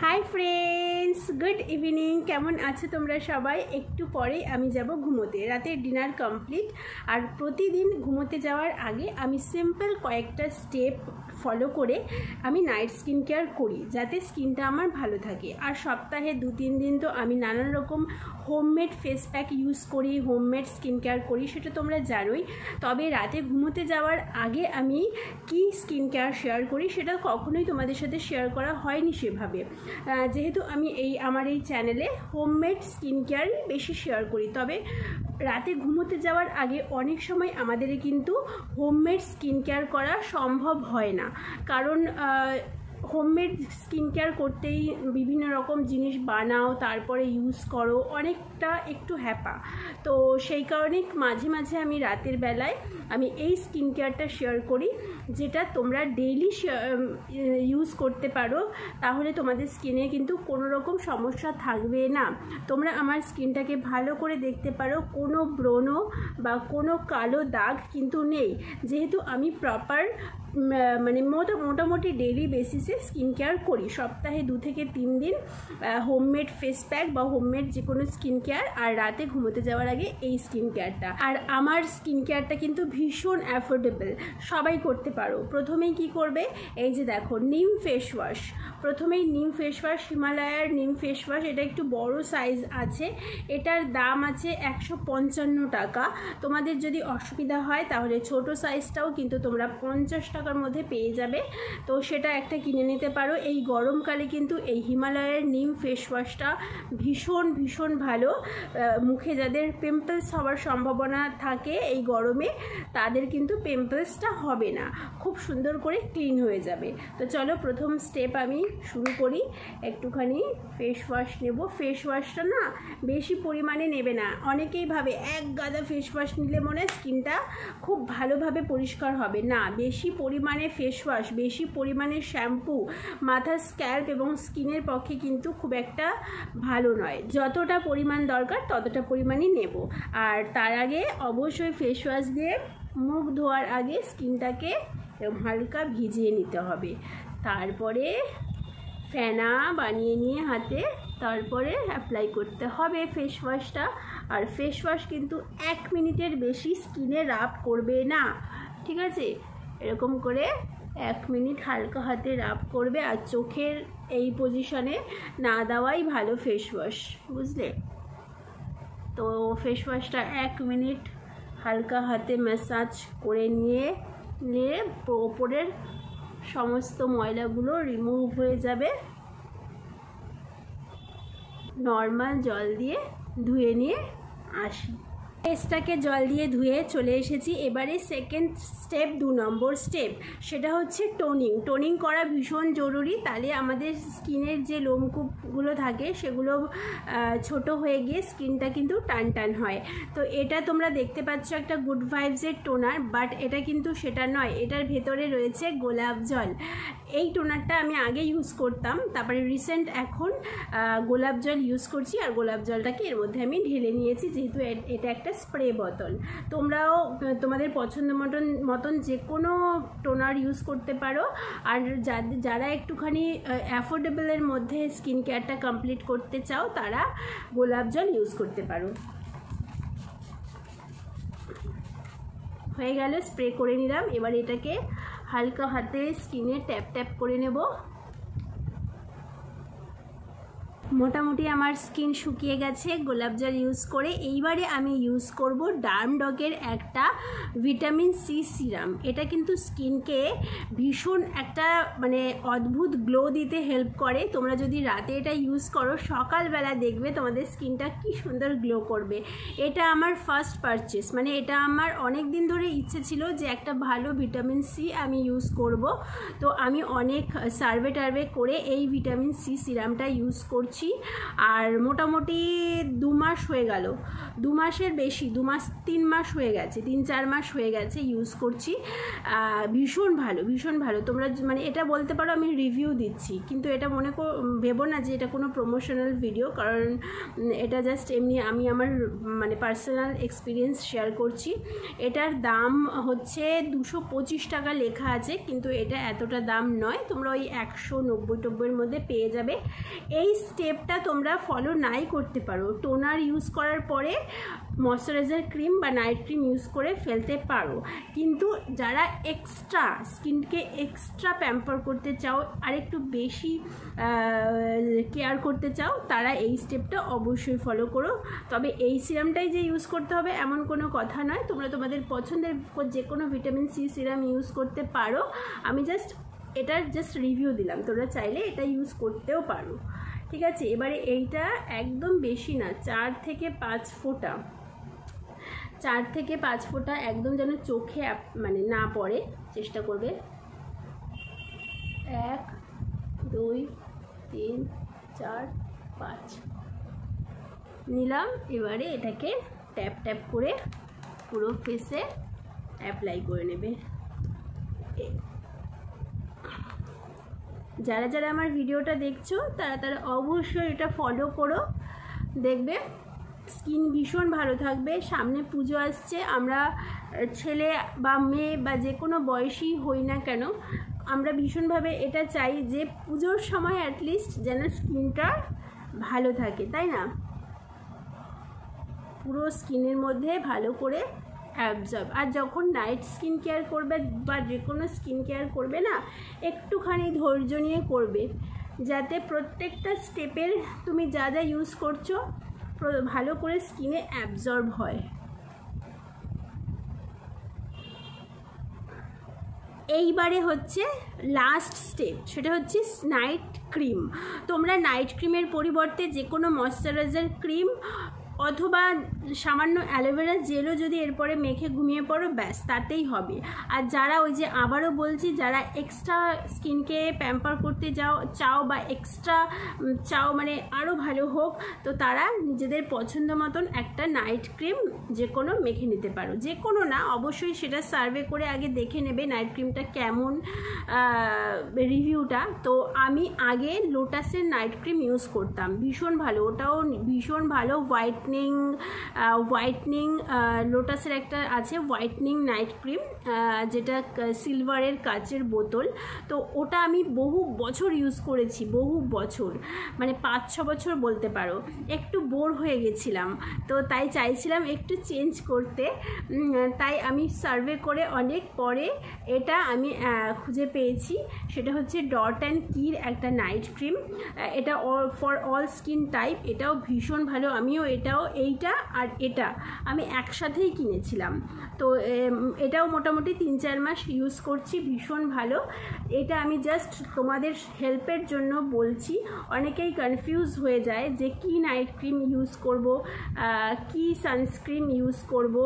Hi friends good evening केमन आछो तोमरा सबाई। एकटू परेई आमी जाबो घुमोते, रातेर डिनार कमप्लीट। और प्रतिदिन घुमोते जाओयार आगे आमी सिम्पल कयेकटा स्टेप फलो करे आमी नाइट स्किन केयार करी जाते स्किनटा आमार भालो थाके। और सप्ताहे 2-3 दिन तो आमी नानान रकम होममेड फेस पैक यूज करी, होममेड स्किन केयार करी, सेटा तोमरा जानोई। तबे राते घुमोते जाओयार आगे आमी कि स्किन केयार शेयर करी सेटा कखनोई तोमादेर साथे शेयर करा हयनि सेभाबे, जेहेतु आमी एई आमार एई चैनेले होममेड स्किन केयार बेशी शेयर करी। तबे राते घुमोते जाওয়ার आगे अनेक समय आमादेर किन्तु होममेड स्किन केयार करा सम्भव हय ना, कारण होममेड स्किन केयार करतेई विभिन्न रकम जिनिस बानाओ तारपरे यूज करो अनेकटा एकटू हैपा। तो सेई कारणे माझे माझे आमी रातेर बेलाय आमी एई स्किन केयारटा शेयर करी जेटा तोमरा डेली यूज करते पारो, ताहले तोमादेर स्किने किन्तु कोनो रकम समस्या थाकबे ना। तोमरा आमार स्किनटाके भालो करे देखते पारो, कोनो ब्रण बा कोनो कालो दाग किन्तु नेई, जेहेतु आमी प्रपार माने मोटामुटी डेली बेसिसे स्किन केयार करी। सप्ताहे 2 থেকে 3 दिन होममेड फेस पैक बा होममेड जे कोनो स्किन केयार और राते घुमोते जाওয়ার आगे এই स्किन केयारटा। और आमार स्किन केयारटा किन्तु भीषण अफोर्डेबल, सबाई करते पारो। प्रथमेই কি করবে, এই যে দেখো নিম फेस ওয়াশ, প্রথমেই নিম फेस ওয়াশ, হিমালয়ার নিম फेस ওয়াশ, এটা একটু বড় সাইজ আছে, এটার দাম আছে 155 টাকা। তোমাদের যদি অসুবিধা হয় তাহলে ছোট সাইজটাও কিন্তু তোমরা 50 টাকার মধ্যে পেয়ে যাবে, তো সেটা একটা কিনে নিতে পারো। এই গরমকালে কিন্তু এই হিমালয়ের নিম ফেস ওয়াশটা ভীষণ ভীষণ ভালো। মুখে যাদের পিম্পলস হওয়ার সম্ভাবনা থাকে এই গরমে তাদের কিন্তু পিম্পলসটা হবে না, খুব সুন্দর করে ক্লিন হয়ে যাবে। তো চলো প্রথম স্টেপ আমি শুরু করি। একটুখানি ফেস ওয়াশ নেব। ফেস ওয়াশটা না বেশি পরিমাণে নেবে না, অনেকেই ভাবে এক গাদা ফেস ওয়াশ নিলে মনে স্কিনটা খুব ভালোভাবে পরিষ্কার হবে না। বেশি পরিমাণে ফেস ওয়াশ, বেশি পরিমাণে শ্যাম্পু মাথার স্ক্যাল্প এবং স্কিনের পক্ষে কিন্তু খুব একটা ভালো নয়। যতটা পরিমাণ দরকার ততটা পরিমাণই নেব। আর তার আগে অবশ্যই ফেস ওয়াশ দিয়ে মুখ ধোয়ার আগে স্কিনটাকে হালকা ভিজিয়ে নিতে হবে। তারপরে ফেনা বানিয়ে নিয়ে হাতে তারপরে অ্যাপ্লাই করতে হবে ফেস ওয়াশটা। আর ফেস ওয়াশ কিন্তু 1 মিনিটের বেশি স্কিনে রাব করবে না, ঠিক আছে? এরকম করে 1 মিনিট হালকা হাতে রাব করবে। আর চোখের এই পজিশনে না দেওয়াই ভালো ফেস ওয়াশ, বুঝলে? তো ফেস ওয়াশটা 1 মিনিট হালকা হাতে ম্যাসাজ করে নিয়ে ওপরের সমস্ত ময়লাগুলো রিমুভ হয়ে যাবে। নর্মাল জল দিয়ে ধুয়ে নিয়ে আসি। ফেসটাকে জল দিয়ে ধুয়ে চলে এসেছি। এবারে সেকেন্ড স্টেপ, 2 নম্বর স্টেপ, সেটা হচ্ছে টোনিং। টোনিং করা ভীষণ জরুরি, তাহলে আমাদের স্কিনের যে লোমকূপগুলো থাকে সেগুলো ছোট হয়ে গিয়ে স্কিনটা কিন্তু টান টান হয়। তো এটা তোমরা দেখতে পাচ্ছ একটা গুড ভাইবসের টোনার, বাট এটা কিন্তু সেটা নয়, এটার ভেতরে রয়েছে গোলাপ জল। এই টোনারটা আমি আগে ইউজ করতাম, তারপরে রিসেন্ট এখন গোলাপ জল ইউজ করছি। আর গোলাপ জলটাকে এর মধ্যে আমি ঢেলে নিয়েছি, যেহেতু এটা একটা স্প্রে বোতল। তোমরাও তোমাদের পছন্দ মতন যে কোনো টোনার ইউজ করতে পারো। আর যারা একটুখানি অ্যাফোর্ডেবলের মধ্যে স্কিন কেয়ারটা কমপ্লিট করতে চাও তারা গোলাপ জল ইউজ করতে পারো। হয়ে গেল, স্প্রে করে নিলাম। এবার এটাকে হালকা হাতে স্কিনে ট্যাপ ট্যাপ করে নেব। মোটামুটি আমার স্কিন শুকিয়ে গেছে গোলাপ জল ইউজ করে। এইবারে আমি ইউজ করব ডার্মডকের একটা ভিটামিন সি সিরাম। এটা কিন্তু স্কিনকে ভীষণ একটা মানে অদ্ভুত গ্লো দিতে হেল্প করে। তোমরা যদি রাতে এটা ইউজ করো সকালবেলা দেখবে তোমাদের স্কিনটা কি সুন্দর গ্লো করবে। এটা আমার ফার্স্ট পারচেস, মানে এটা আমার অনেক দিন ধরে ইচ্ছে ছিল যে একটা ভালো ভিটামিন সি আমি ইউজ করব। তো আমি অনেক সার্ভে টার্ভে করে এই ভিটামিন সি সিরামটা ইউজ করছি। করছি, আর মোটামুটি 2 মাস হয়ে গেল, 2 মাসের বেশি, 2 মাস 3 মাস হয়ে গেছে, 3-4 মাস হয়ে গেছে ইউজ করছি। ভীষণ ভালো, ভীষণ ভালো। তোমরা মানে এটা বলতে পারো আমি রিভিউ দিচ্ছি, কিন্তু এটা মনে ভেবো না যে এটা কোনো প্রমোশনাল ভিডিও, কারণ এটা জাস্ট এমনি আমি আমার মানে পার্সোনাল এক্সপিরিয়েন্স শেয়ার করছি। এটার দাম হচ্ছে 225 টাকা লেখা আছে, কিন্তু এটা এতটা দাম নয়, তোমরা ওই 190-90 মধ্যে পেয়ে যাবে। এই স্টেপটা তোমরা ফলো নাই করতে পারো, টোনার ইউজ করার পরে ময়শ্চারাইজার ক্রিম বা নাইট ক্রিম ইউজ করে ফেলতে পারো, কিন্তু যারা এক্সট্রা স্কিনকে এক্সট্রা প্যাম্পার করতে চাও আর একটু বেশি কেয়ার করতে চাও, তারা এই স্টেপটা অবশ্যই ফলো করো। তবে এই সিরামটাই যে ইউজ করতে হবে এমন কোনো কথা নয়, তোমরা তোমাদের পছন্দের যে কোনো ভিটামিন সি সিরাম ইউজ করতে পারো। আমি এটার জাস্ট রিভিউ দিলাম, তোমরা চাইলে এটা ইউজ করতেও পারো, ঠিক আছে। এবারে এইটা একদম বেশি না, 4 থেকে 5 ফোঁটা, 4 থেকে 5 ফোঁটা একদম যেন চোখে মানে না পড়ে চেষ্টা করবে। 1 2 3 4 5 নিলাম। এবারে এটাকে ট্যাপ ট্যাপ করে পুরো ফেসে অ্যাপ্লাই করে নেবে। যারা যারা আমার ভিডিওটা দেখছো তারা অবশ্যই এটা ফলো করো, দেখবে স্কিন ভীষণ ভালো থাকবে। সামনে পুজো আসছে, আমরা ছেলে বা মেয়ে বা যে কোনো বয়সী হই না কেন, আমরা ভীষণভাবে এটা চাই যে পুজোর সময় অ্যাটলিস্ট যেন স্কিনটা ভালো থাকে, তাই না? পুরো স্কিনের মধ্যে ভালো করে অ্যাবজর্ব। আর যখন নাইট স্কিন কেয়ার করবে বা যে কোনো স্কিন কেয়ার করবে না, একটুখানি ধৈর্য নিয়ে করবে, যাতে প্রত্যেকটা স্টেপের তুমি যা যা ইউজ করছো ভালো করে স্কিনে অ্যাবজর্ব হয়। এইবারে হচ্ছে লাস্ট স্টেপ, সেটা হচ্ছে নাইট ক্রিম। তোমরা নাইট ক্রিমের পরিবর্তে যে কোনো ময়শ্চারাইজার ক্রিম অথবা সামান্য অ্যালোভেরা জেলও যদি এরপরে মেখে ঘুমিয়ে পড়ো, ব্যাস তাতেই হবে। আর যারা ওই যে আবারও বলছি, যারা এক্সট্রা স্কিনকে প্যাম্পার করতে চাও বা এক্সট্রা চাও মানে আরও ভালো হোক, তো তারা নিজেদের পছন্দ মতন একটা নাইট ক্রিম যে কোনো মেখে নিতে পারো। যে কোনো না, অবশ্যই সেটা সার্ভে করে আগে দেখে নেবে নাইট ক্রিমটা কেমন, রিভিউটা। তো আমি আগে লোটাসের নাইট ক্রিম ইউজ করতাম, ভীষণ ভালো, ওটাও ভীষণ ভালো। হোয়াইটনিং লোটাসের একটা আছে হোয়াইটনিং নাইট ক্রিম, যেটা সিলভারের কাচের বোতল, তো ওটা আমি বহু বছর ইউজ করেছি, বহু বছর মানে 5-6 বছর বলতে পারো। একটু বোর হয়ে গেছিলাম, তো তাই চাইছিলাম একটু চেঞ্জ করতে, তাই আমি সার্ভে করে অনেক পরে এটা আমি খুঁজে পেয়েছি। সেটা হচ্ছে ডট অ্যান্ড কির একটা নাইট ক্রিম, এটা ফর অল স্কিন টাইপ, এটাও ভীষণ ভালো। আমিও এইটা আর এটা আমি একসাথেই কিনেছিলাম, তো এটাও মোটামুটি 3-4 মাস ইউজ করছি, ভীষণ ভালো। এটা আমি জাস্ট তোমাদের হেল্পের জন্য বলছি, অনেকেই কনফিউজ হয়ে যায় যে কি নাইট ক্রিম ইউজ করব, কি সানস্ক্রিন ইউজ করব,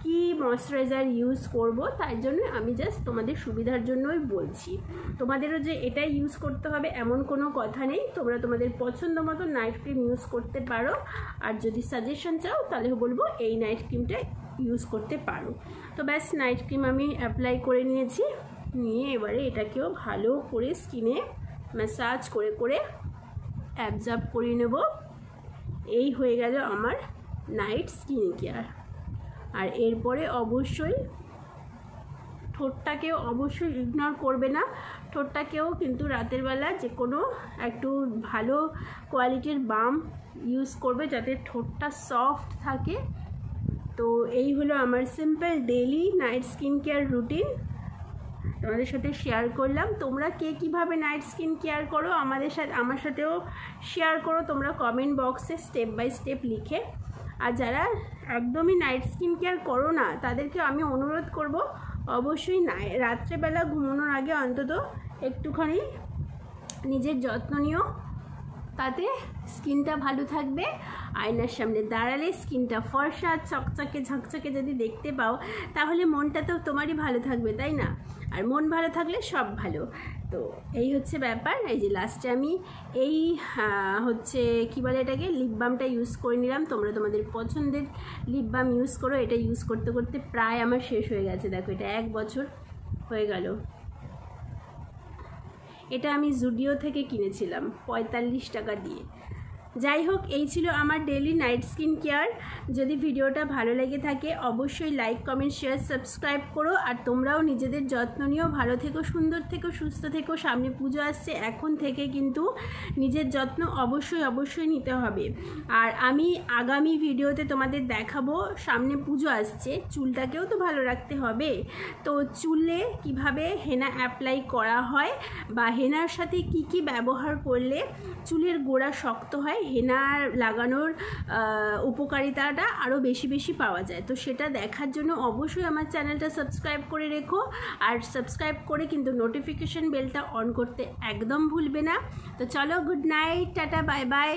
কি ময়শ্চারাইজার ইউজ করব, তাই জন্য আমি জাস্ট তোমাদের সুবিধার জন্যই বলছি। তোমাদেরও যে এটাই ইউজ করতে হবে এমন কোনো কথা নেই, তোমরা তোমাদের পছন্দ মতো নাইট ক্রিম ইউজ করতে পারো। আর যদি সাজেশন চাও তাহলে বলবো এই নাইট ক্রিমটা ইউজ করতে পারো। তো ব্যাস, নাইট ক্রিম আমি অ্যাপ্লাই করে নিয়েছি, নিয়ে এবারে এটাকেও ভালো করে স্কিনে ম্যাসাজ করে করে অ্যাবজর্ব করে নেব। এই হয়ে গেল আমার নাইট স্কিন কেয়ার। আর এরপরে অবশ্যই ঠোঁটটাকেও অবশ্যই ইগনোর করবে না, ঠোঁটটাকেও কিন্তু রাতের বেলা যে কোনো একটু ভালো কোয়ালিটির বাম ইউজ করবে যাতে ঠোঁটটা সফট থাকে। তো এই হলো আমার simple daily night skin care routine, তোমাদের সাথে শেয়ার করলাম। তোমরা কে কীভাবে নাইট স্কিন কেয়ার করো আমার সাথেও শেয়ার করো তোমরা কমেন্ট বক্সে স্টেপ বাই স্টেপ লিখে। আর যারা একদমই নাইট স্কিন কেয়ার করো না, তাদেরকে আমি অনুরোধ করব অবশ্যই রাত্রেবেলা ঘুমানোর আগে অন্তত একটুখানি নিজের যত্ন নিও, তাতে স্কিনটা ভালো থাকবে। আয়নার সামনে দাঁড়ালে স্কিনটা ফর্সা চকচকে ঝকঝকে যদি দেখতে পাও তাহলে মনটা তো তোমারই ভালো থাকবে, তাই না? আর মন ভালো থাকলে সব ভালো। তো এই হচ্ছে ব্যাপার। এই যে লাস্টে আমি এই হচ্ছে কী বলে এটাকে, লিপ বামটা ইউজ করে নিলাম। তোমরা তোমাদের পছন্দের লিপ বাম ইউজ করো। এটা ইউজ করতে করতে প্রায় আমার শেষ হয়ে গেছে। দেখো এটা 1 বছর হয়ে গেল। এটা আমি জুডিও থেকে কিনেছিলাম 45 টাকা দিয়ে। যাই হোক, এই ছিল আমার ডেইলি নাইট স্কিন কেয়ার। যদি ভিডিওটা ভালো লেগে থাকে অবশ্যই লাইক, কমেন্ট, শেয়ার, সাবস্ক্রাইব করো। আর তোমরাও নিজেদের যত্ন নিও, ভালো থেকো, সুন্দর থেকো, সুস্থ থেকো। সামনে পুজো আসছে, এখন থেকে কিন্তু নিজের যত্ন অবশ্যই নিতে হবে। আর আমি আগামী ভিডিওতে তোমাদের দেখাবো, সামনে পুজো আসছে, চুলটাকেও তো ভালো রাখতে হবে। তো চুলে কিভাবে হেনা অ্যাপ্লাই করা হয় বা হেনার সাথে কি ব্যবহার করলে চুলের গোড়া শক্ত হয়, হেনা লাগানোর উপকারিতাটা আরও বেশি পাওয়া যায়। তো সেটা দেখার জন্য অবশ্যই আমার চ্যানেলটা সাবস্ক্রাইব করে রেখো। আর সাবস্ক্রাইব করে কিন্তু নোটিফিকেশন বেলটা অন করতে একদম ভুলবে না। তো চলো, good night, tata, bye bye.